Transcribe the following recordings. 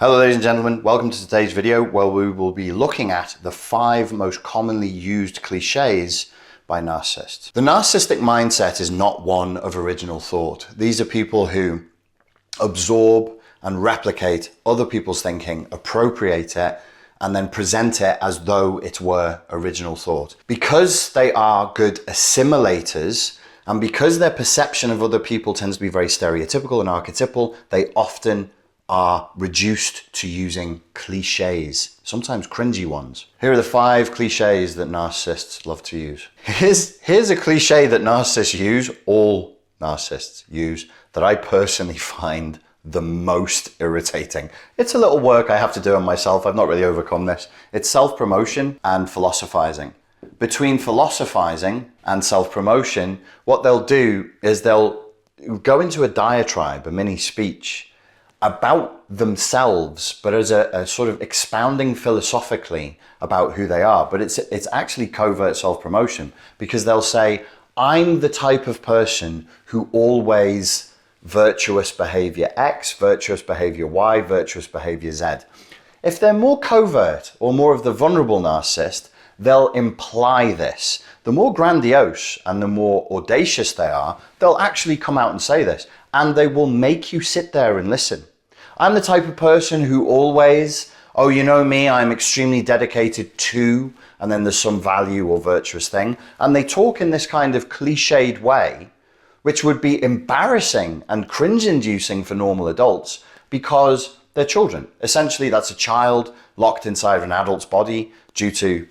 Hello ladies and gentlemen, welcome to today's video where we will be looking at the 5 most commonly used cliches by narcissists. The narcissistic mindset is not one of original thought. These are people who absorb and replicate other people's thinking, appropriate it, and then present it as though it were original thought. Because they are good assimilators, and because their perception of other people tends to be very stereotypical and archetypal, they often are reduced to using cliches, sometimes cringy ones. Here are the 5 cliches that narcissists love to use. Here's a cliche that narcissists use, all narcissists use, that I personally find the most irritating. It's a little work I have to do on myself. I've not really overcome this. It's self-promotion and philosophizing. Between philosophizing and self-promotion, what they'll do is they'll go into a diatribe, a mini speech, about themselves, but as a sort of expounding philosophically about who they are. But it's actually covert self-promotion, because they'll say, I'm the type of person who always virtuous behavior X, virtuous behavior Y, virtuous behavior Z. If they're more covert or more of the vulnerable narcissist, they'll imply this. The more grandiose and the more audacious they are, they'll actually come out and say this, and they will make you sit there and listen. I'm the type of person who always, oh, you know me, I'm extremely dedicated to, and then there's some value or virtuous thing. And they talk in this kind of cliched way, which would be embarrassing and cringe-inducing for normal adults because they're children. Essentially, that's a child locked inside an adult's body due to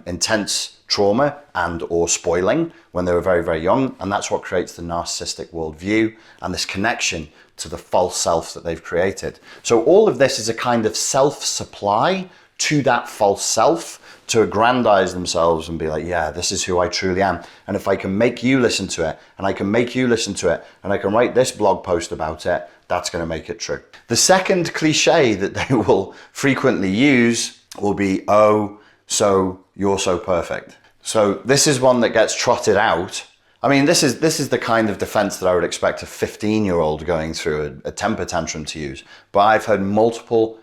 intense trauma and or spoiling when they were very, very young. And that's what creates the narcissistic worldview and this connection to the false self that they've created. So all of this is a kind of self-supply to that false self to aggrandize themselves and be like, yeah, this is who I truly am. And if I can make you listen to it, and I can make you listen to it, and I can write this blog post about it, that's going to make it true. The second cliche that they will frequently use will be, oh, so you're so perfect. So this is one that gets trotted out. I mean, this is the kind of defense that I would expect a 15-year-old going through a temper tantrum to use. But I've heard multiple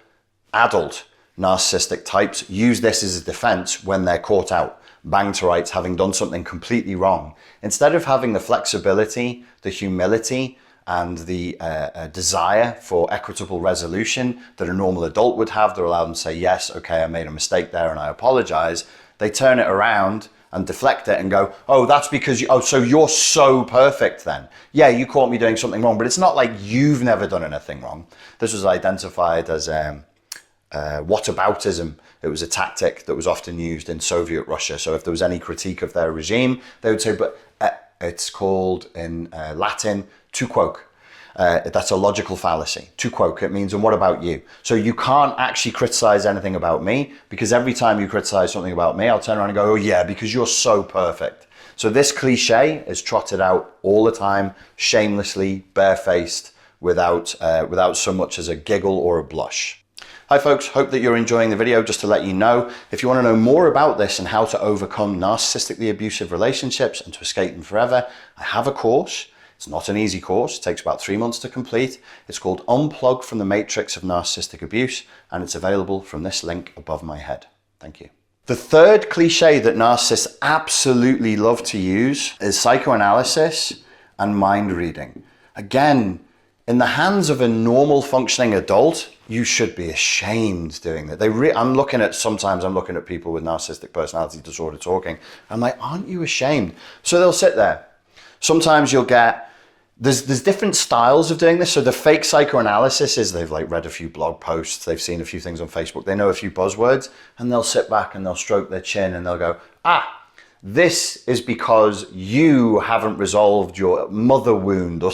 adult narcissistic types use this as a defense when they're caught out, banged to rights, having done something completely wrong. Instead of having the flexibility, the humility, and the desire for equitable resolution that a normal adult would have, they're allowed to say, yes, okay, I made a mistake there and I apologize. They turn it around and deflect it and go, oh, that's because you, oh, so you're so perfect then. Yeah, you caught me doing something wrong, but it's not like you've never done anything wrong. This was identified as whataboutism. It was a tactic that was often used in Soviet Russia. So if there was any critique of their regime, they would say, but it's called in Latin, tu quoque. That's a logical fallacy. Tu quoque, it means, and what about you? So you can't actually criticize anything about me, because every time you criticize something about me, I'll turn around and go, oh yeah, because you're so perfect. So this cliche is trotted out all the time, shamelessly, barefaced, without so much as a giggle or a blush. Hi folks, hope that you're enjoying the video. Just to let you know, if you want to know more about this and how to overcome narcissistically abusive relationships and to escape them forever, I have a course. It's not an easy course. It takes about 3 months to complete. It's called Unplug from the Matrix of Narcissistic Abuse, and it's available from this link above my head. Thank you. The third cliche that narcissists absolutely love to use is psychoanalysis and mind reading. Again, in the hands of a normal functioning adult, you should be ashamed doing that. Sometimes I'm looking at people with narcissistic personality disorder talking. I'm like, aren't you ashamed? So they'll sit there. Sometimes you'll get, there's different styles of doing this. So the fake psychoanalysis is they've like read a few blog posts, they've seen a few things on Facebook, they know a few buzzwords, and they'll sit back and they'll stroke their chin and they'll go, this is because you haven't resolved your mother wound, or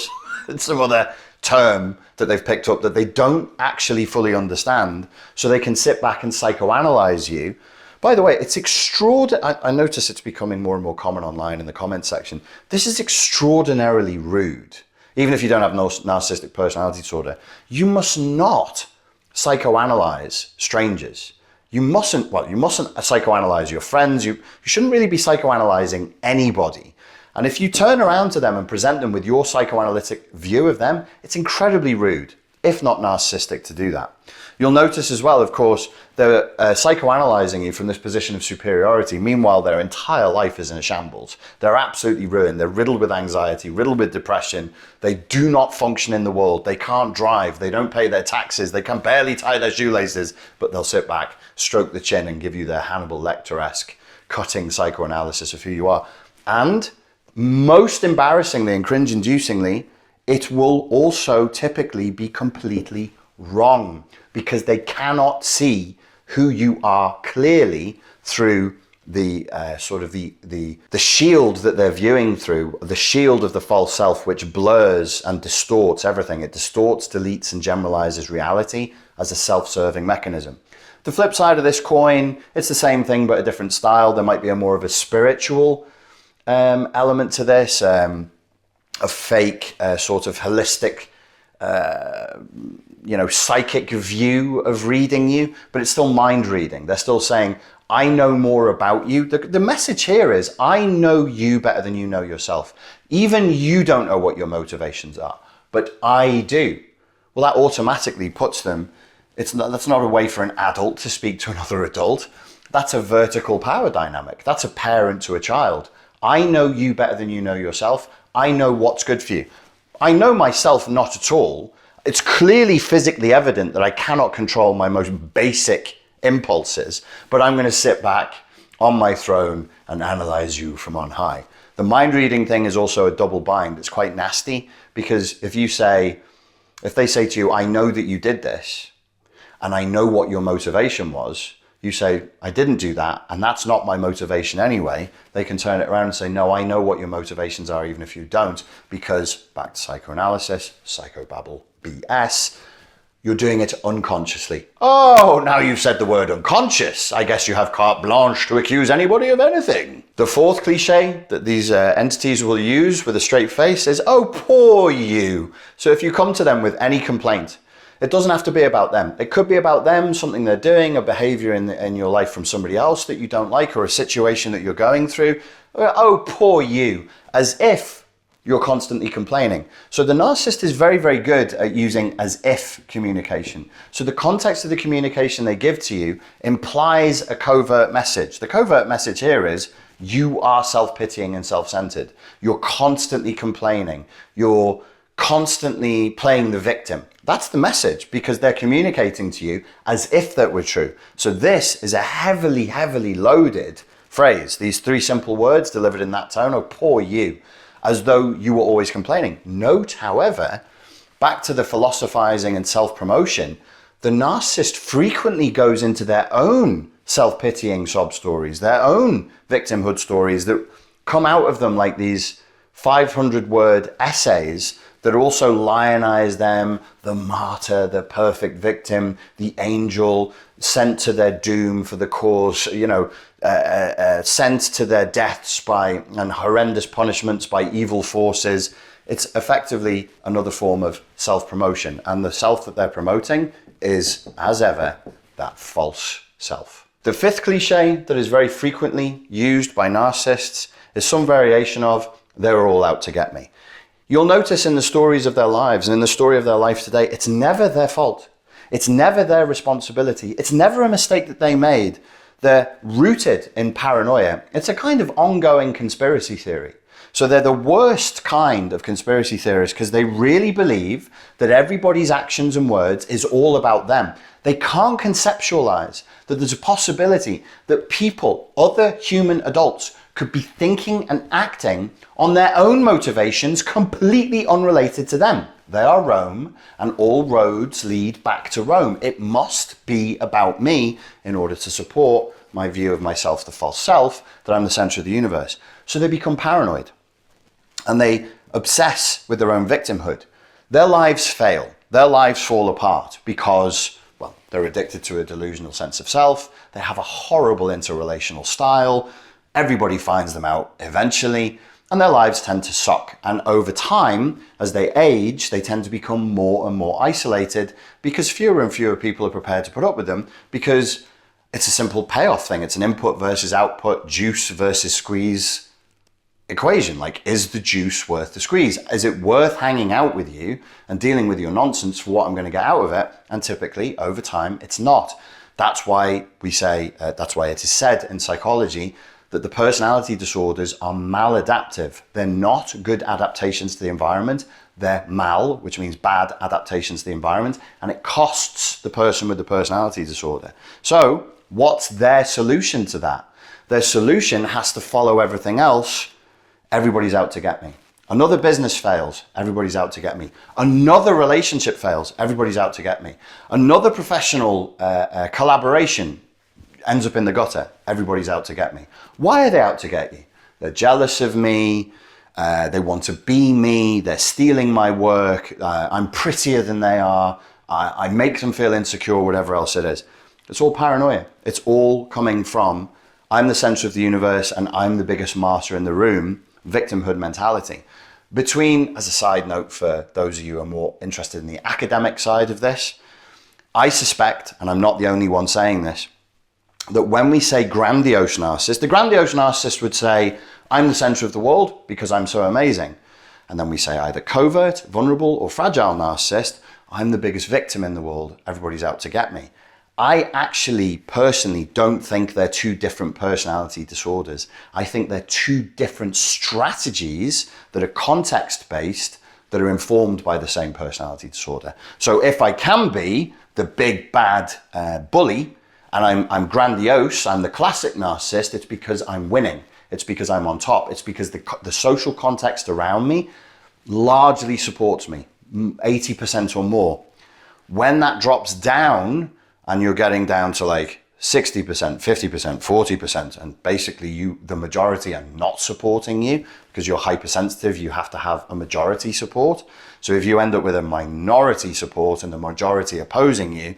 some other term that they've picked up that they don't actually fully understand, so they can sit back and psychoanalyze you. By the way, it's extraordinary. I notice it's becoming more and more common online in the comment section. This is extraordinarily rude. Even if you don't have narcissistic personality disorder, you must not psychoanalyze strangers. You mustn't psychoanalyze your friends. You shouldn't really be psychoanalyzing anybody. And if you turn around to them and present them with your psychoanalytic view of them, it's incredibly rude. if not narcissistic, to do that. You'll notice as well, of course, they're psychoanalyzing you from this position of superiority. Meanwhile, their entire life is in a shambles. They're absolutely ruined. They're riddled with anxiety, riddled with depression. They do not function in the world. They can't drive. They don't pay their taxes. They can barely tie their shoelaces, but they'll sit back, stroke the chin, and give you their Hannibal Lecter-esque cutting psychoanalysis of who you are. And most embarrassingly and cringe-inducingly, it will also typically be completely wrong, because they cannot see who you are clearly through the sort of the shield that they're viewing through, the shield of the false self, which blurs and distorts everything. It distorts, deletes, and generalizes reality as a self-serving mechanism. The flip side of this coin, it's the same thing but a different style. There might be a more of a spiritual element to this, a fake sort of holistic psychic view of reading you, but it's still mind reading. They're still saying, I know more about you. The message here is, I know you better than you know yourself. Even you don't know what your motivations are, but I do. Well, that automatically puts them, that's not a way for an adult to speak to another adult. That's a vertical power dynamic. That's a parent to a child. I know you better than you know yourself. I know what's good for you. I know myself not at all. It's clearly physically evident that I cannot control my most basic impulses, but I'm going to sit back on my throne and analyze you from on high. The mind reading thing is also a double bind. It's quite nasty, because if they say to you, I know that you did this, and I know what your motivation was, you say, I didn't do that, and that's not my motivation anyway. They can turn it around and say, no, I know what your motivations are, even if you don't, because, back to psychoanalysis, psychobabble, BS, you're doing it unconsciously. Oh, now you've said the word unconscious. I guess you have carte blanche to accuse anybody of anything. The fourth cliche that these entities will use with a straight face is, oh, poor you. So if you come to them with any complaint, it doesn't have to be about them. It could be about them, something they're doing, a behavior in your life from somebody else that you don't like, or a situation that you're going through. Oh, poor you, as if you're constantly complaining. So the narcissist is very, very good at using as if communication. So the context of the communication they give to you implies a covert message. The covert message here is, you are self-pitying and self-centered. You're constantly complaining. You're constantly playing the victim. That's the message, because they're communicating to you as if that were true. So this is a heavily, heavily loaded phrase. These three simple words delivered in that tone, oh, poor you, as though you were always complaining. Note, however, back to the philosophizing and self-promotion, the narcissist frequently goes into their own self-pitying sob stories, their own victimhood stories that come out of them like these 500-word essays that also lionize them, the martyr, the perfect victim, the angel sent to their doom for the cause, sent to their deaths and horrendous punishments by evil forces. It's effectively another form of self-promotion. And the self that they're promoting is, as ever, that false self. The fifth cliche that is very frequently used by narcissists is some variation of, they're all out to get me. You'll notice in the stories of their lives and in the story of their life today, it's never their fault. It's never their responsibility. It's never a mistake that they made. They're rooted in paranoia. It's a kind of ongoing conspiracy theory. So they're the worst kind of conspiracy theorists, because they really believe that everybody's actions and words is all about them. They can't conceptualize that there's a possibility that people, other human adults, could be thinking and acting on their own motivations completely unrelated to them. They are Rome, and all roads lead back to Rome. It must be about me in order to support my view of myself, the false self, that I'm the center of the universe. So they become paranoid, and they obsess with their own victimhood. Their lives fail. Their lives fall apart because, well, they're addicted to a delusional sense of self. They have a horrible interrelational style. Everybody finds them out eventually, and their lives tend to suck. And over time, as they age, they tend to become more and more isolated, because fewer and fewer people are prepared to put up with them, because it's a simple payoff thing. It's an input versus output, juice versus squeeze equation. Like, is the juice worth the squeeze? Is it worth hanging out with you and dealing with your nonsense for what I'm going to get out of it? And typically, over time, it's not. That's why we say, that's why it is said in psychology that the personality disorders are maladaptive. They're not good adaptations to the environment. They're mal, which means bad adaptations to the environment, and it costs the person with the personality disorder. So what's their solution to that? Their solution has to follow everything else. Everybody's out to get me. Another business fails, everybody's out to get me. Another relationship fails, everybody's out to get me. Another professional collaboration ends up in the gutter, everybody's out to get me. Why are they out to get you? They're jealous of me, they want to be me, they're stealing my work, I'm prettier than they are, I make them feel insecure, whatever else it is. It's all paranoia. It's all coming from, I'm the center of the universe and I'm the biggest martyr in the room, victimhood mentality. Between, as a side note for those of you who are more interested in the academic side of this, I suspect, and I'm not the only one saying this, that when we say grandiose narcissist, the grandiose narcissist would say, I'm the center of the world because I'm so amazing. And then we say either covert, vulnerable, or fragile narcissist, I'm the biggest victim in the world, everybody's out to get me. I actually personally don't think they're two different personality disorders. I think they're two different strategies that are context-based, that are informed by the same personality disorder. So if I can be the big bad bully, and I'm grandiose, I'm the classic narcissist, it's because I'm winning. It's because I'm on top. It's because the social context around me largely supports me, 80% or more. When that drops down and you're getting down to like 60%, 50%, 40%, and basically the majority are not supporting you because you're hypersensitive, you have to have a majority support. So if you end up with a minority support and the majority opposing you,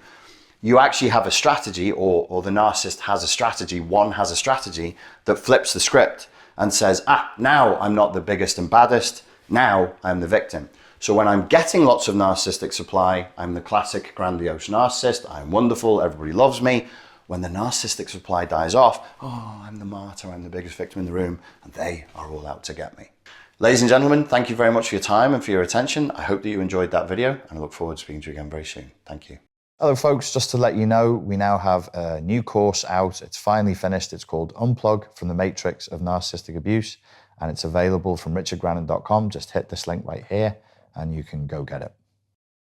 you actually have a strategy, or the narcissist has a strategy, one has a strategy that flips the script and says, now I'm not the biggest and baddest, now I'm the victim. So when I'm getting lots of narcissistic supply, I'm the classic grandiose narcissist, I'm wonderful, everybody loves me. When the narcissistic supply dies off, I'm the martyr, I'm the biggest victim in the room, and they are all out to get me. Ladies and gentlemen, thank you very much for your time and for your attention. I hope that you enjoyed that video, and I look forward to speaking to you again very soon. Thank you. Hello folks, just to let you know, we now have a new course out. It's finally finished. It's called Unplug from the Matrix of Narcissistic Abuse, and it's available from richardgrannon.com. Just hit this link right here and you can go get it.